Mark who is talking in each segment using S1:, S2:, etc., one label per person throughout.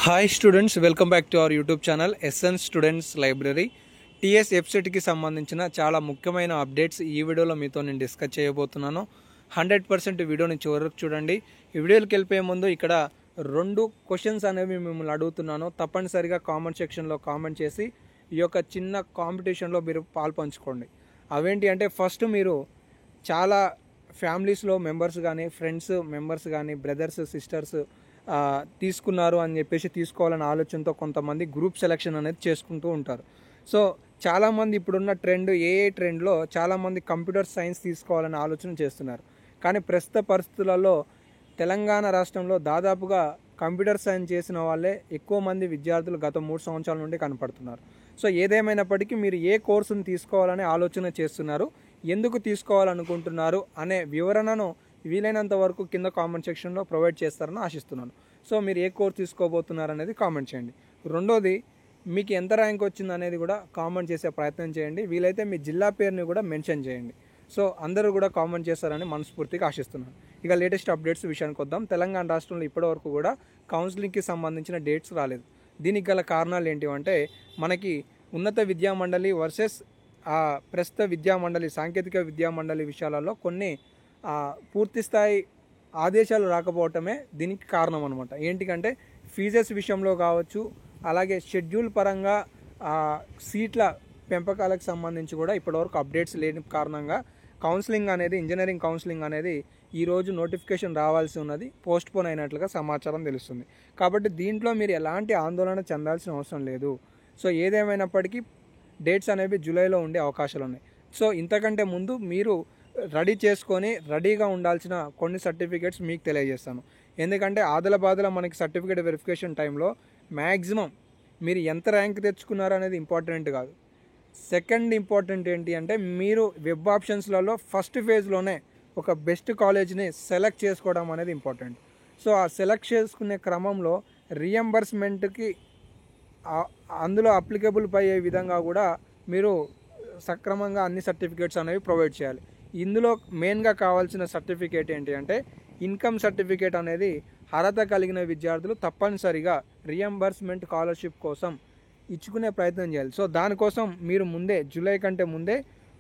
S1: Hi students, welcome back to our YouTube channel SN students library. TS వెబ్సైట్కి సంబంధించిన చాలా ముఖ్యమైన అప్డేట్స్ ఈ వీడియోలో మీతో నేను డిస్కస్ చేయబోతున్నాను. 100% వీడియోని చివరకు చూడండి. ఈ వీడియోకి వెళ్ళిపోయే ముందు ఇక్కడ 2 క్వశ్చన్స్ అనేవి మిమ్మల్ని అడుగుతున్నాను. తప్పనిసరిగా కామెంట్ సెక్షన్లో కామెంట్ చేసి ఈ యొక్క చిన్న కాంపిటీషన్లో మీరు పాల్పంచుకోండి. అవేంటి అంటే, ఫస్ట్ మీరు చాలా ఫ్యామిలీస్లో మెంబర్స్ కానీ, ఫ్రెండ్స్ మెంబర్స్ కానీ, బ్రదర్స్ సిస్టర్స్ తీసుకున్నారు అని చెప్పేసి తీసుకోవాలనే ఆలోచనతో కొంతమంది గ్రూప్ సెలెక్షన్ అనేది చేసుకుంటూ ఉంటారు. సో చాలామంది ఇప్పుడున్న ట్రెండ్లో చాలామంది కంప్యూటర్ సైన్స్ తీసుకోవాలనే ఆలోచన చేస్తున్నారు. కానీ ప్రస్తుత పరిస్థితులలో తెలంగాణ రాష్ట్రంలో దాదాపుగా కంప్యూటర్ సైన్స్ చేసిన వాళ్ళే ఎక్కువ మంది విద్యార్థులు గత 3 సంవత్సరాల నుండి కనపడుతున్నారు. సో ఏదేమైనప్పటికీ మీరు ఏ కోర్సును తీసుకోవాలనే ఆలోచన చేస్తున్నారు, ఎందుకు తీసుకోవాలనుకుంటున్నారు అనే వివరణను వీలైనంత వరకు కింద కామెంట్ సెక్షన్లో ప్రొవైడ్ చేస్తారని ఆశిస్తున్నాను. సో మీరు ఏ కోర్స్ తీసుకోబోతున్నారు అనేది కామెంట్ చేయండి. రెండోది, మీకు ఎంత ర్యాంక్ వచ్చింది అనేది కూడా కామెంట్ చేసే ప్రయత్నం చేయండి. వీలైతే మీ జిల్లా పేరుని కూడా మెన్షన్ చేయండి. సో అందరూ కూడా కామెంట్ చేస్తారని మనస్ఫూర్తిగా ఆశిస్తున్నాను. ఇక లేటెస్ట్ అప్డేట్స్ విషయానికి వద్దాం. తెలంగాణ రాష్ట్రంలో ఇప్పటివరకు కూడా కౌన్సిలింగ్కి సంబంధించిన డేట్స్ రాలేదు. దీనికి గల కారణాలు ఏంటివంటే, మనకి ఉన్నత విద్యామండలి వర్సెస్ ప్రస్తుత విద్యామండలి, సాంకేతిక విద్యామండలి విషయాలలో కొన్ని పూర్తి స్థాయి ఆదేశాలు రాకపోవటమే దీనికి కారణం అనమాట. ఏంటికంటే, ఫీజెస్ విషయంలో కావచ్చు, అలాగే షెడ్యూల్ పరంగా సీట్ల పెంపకాలకు సంబంధించి కూడా ఇప్పటివరకు అప్డేట్స్ లేని కారణంగా కౌన్సిలింగ్ అనేది, ఇంజనీరింగ్ కౌన్సిలింగ్ అనేది ఈరోజు నోటిఫికేషన్ రావాల్సి ఉన్నది, పోస్ట్పోన్ అయినట్లుగా సమాచారం తెలుస్తుంది. కాబట్టి దీంట్లో మీరు ఎలాంటి ఆందోళన చెందాల్సిన అవసరం లేదు. సో ఏదేమైనప్పటికీ డేట్స్ అనేవి జూలైలో ఉండే అవకాశాలు ఉన్నాయి. సో ఇంతకంటే ముందు మీరు రెడీ చేసుకొని రెడీగా ఉండాల్సిన కొన్ని సర్టిఫికేట్స్ మీకు తెలియజేస్తాను. ఎందుకంటే ఆదల మనకి సర్టిఫికేట్ వెరిఫికేషన్ టైంలో మ్యాక్సిమం మీరు ఎంత ర్యాంక్ తెచ్చుకున్నారు అనేది ఇంపార్టెంట్ కాదు. సెకండ్ ఇంపార్టెంట్ ఏంటి అంటే, మీరు వెబ్ ఆప్షన్స్లలో ఫస్ట్ ఫేజ్లోనే ఒక బెస్ట్ కాలేజ్ని సెలెక్ట్ చేసుకోవడం అనేది ఇంపార్టెంట్. సో ఆ సెలెక్ట్ చేసుకునే క్రమంలో రీఎంబర్స్మెంట్కి అందులో అప్లికబుల్ అయ్యే విధంగా కూడా మీరు సక్రమంగా అన్ని సర్టిఫికేట్స్ అనేవి ప్రొవైడ్ చేయాలి. ఇందులో మెయిన్గా కావాల్సిన సర్టిఫికేట్ ఏంటి అంటే, ఇన్కమ్ సర్టిఫికేట్ అనేది అర్హత కలిగిన విద్యార్థులు తప్పనిసరిగా రీఎంబర్స్మెంట్ స్కాలర్షిప్ కోసం ఇచ్చుకునే ప్రయత్నం చేయాలి. సో దానికోసం మీరు ముందే, జూలై కంటే ముందే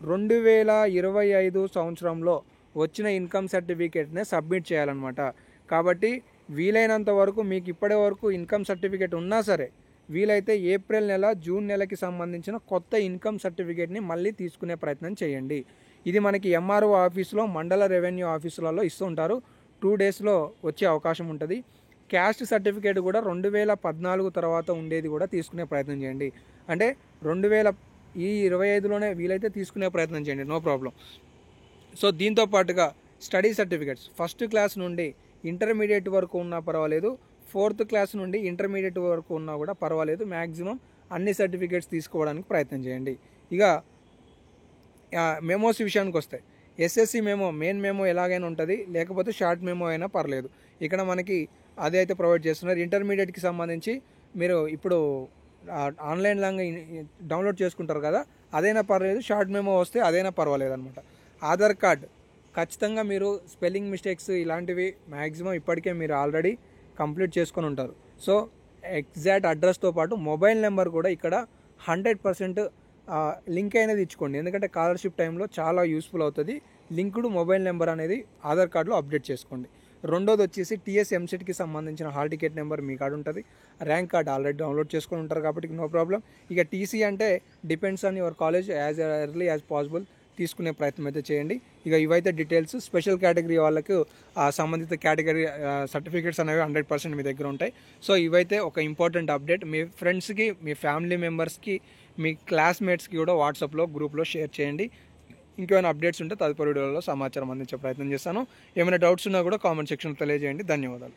S1: 2025 సంవత్సరంలో వచ్చిన ఇన్కమ్ సర్టిఫికేట్నే సబ్మిట్ చేయాలన్నమాట. కాబట్టి వీలైనంత వరకు మీకు ఇప్పటి వరకు ఇన్కమ్ సర్టిఫికేట్ ఉన్నా సరే, వీలైతే ఏప్రిల్ నెల, జూన్ నెలకి సంబంధించిన కొత్త ఇన్కమ్ సర్టిఫికేట్ని మళ్ళీ తీసుకునే ప్రయత్నం చేయండి. ఇది మనకి ఎంఆర్ఓ ఆఫీసులో, మండల రెవెన్యూ ఆఫీసులలో ఇస్తూ ఉంటారు. 2 డేస్లో వచ్చే అవకాశం ఉంటుంది. క్యాస్ట్ సర్టిఫికేట్ కూడా 2014 తర్వాత ఉండేది కూడా తీసుకునే ప్రయత్నం చేయండి. అంటే 2025లోనే వీలైతే తీసుకునే ప్రయత్నం చేయండి, నో ప్రాబ్లం. సో దీంతో పాటుగా స్టడీ సర్టిఫికేట్స్ ఫస్ట్ క్లాస్ నుండి ఇంటర్మీడియట్ వరకు ఉన్నా పర్వాలేదు, 4th క్లాస్ నుండి ఇంటర్మీడియట్ వరకు ఉన్నా కూడా పర్వాలేదు. మ్యాక్సిమం అన్ని సర్టిఫికేట్స్ తీసుకోవడానికి ప్రయత్నం చేయండి. ఇక మెమోస్ విషయానికి వస్తే, ఎస్ఎస్సి మెమో, మెయిన్ మెమో ఎలాగైనా ఉంటుంది, లేకపోతే షార్ట్ మెమో అయినా పర్లేదు. ఇక్కడ మనకి అదే అయితే ప్రొవైడ్ చేస్తున్నారు. ఇంటర్మీడియట్కి సంబంధించి మీరు ఇప్పుడు ఆన్లైన్ లాగా డౌన్లోడ్ చేసుకుంటారు కదా, అదైనా పర్లేదు. షార్ట్ మెమో వస్తే అదైనా పర్వాలేదు అనమాట. ఆధార్ కార్డ్ ఖచ్చితంగా మీరు స్పెల్లింగ్ మిస్టేక్స్ ఇలాంటివి మ్యాక్సిమం ఇప్పటికే మీరు ఆల్రెడీ కంప్లీట్ చేసుకొని ఉంటారు. సో ఎగ్జాక్ట్ అడ్రస్తో పాటు మొబైల్ నెంబర్ కూడా ఇక్కడ 100% లింక్ అనేది ఇచ్చుకోండి. ఎందుకంటే స్కాలర్షిప్ టైంలో చాలా యూస్ఫుల్ అవుతుంది. లింక్డ్ మొబైల్ నెంబర్ అనేది ఆధార్ కార్డులో అప్డేట్ చేసుకోండి. రెండోది వచ్చేసి, టీఎస్ ఎంసెట్కి సంబంధించిన హాల్ టికెట్ నెంబర్ మీ కాడ ఉంటుంది. ర్యాంక్ కార్డ్ ఆల్రెడీ డౌన్లోడ్ చేసుకొని ఉంటారు కాబట్టి నో ప్రాబ్లం. ఇక టీసీ అంటే depends on your college, as early as possible తీసుకునే ప్రయత్నం అయితే చేయండి. ఇక ఇవైతే డీటెయిల్స్. స్పెషల్ కేటగిరీ వాళ్ళకు సంబంధిత కేటగిరీ సర్టిఫికేట్స్ అనేవి 100% మీ దగ్గర ఉంటాయి. సో ఇవైతే ఒక ఇంపార్టెంట్ అప్డేట్. మీ ఫ్రెండ్స్కి, మీ ఫ్యామిలీ మెంబర్స్కి, మీ క్లాస్మేట్స్కి కూడా వాట్సాప్లో, గ్రూప్లో షేర్ చేయండి. ఇంకేమైనా అప్డేట్స్ ఉంటే తదుపరి వీడియోలో సమాచారం అందించే ప్రయత్నం చేస్తాను. ఏమైనా డౌట్స్ ఉన్నా కూడా కామెంట్ సెక్షన్లో తెలియజేయండి. ధన్యవాదాలు.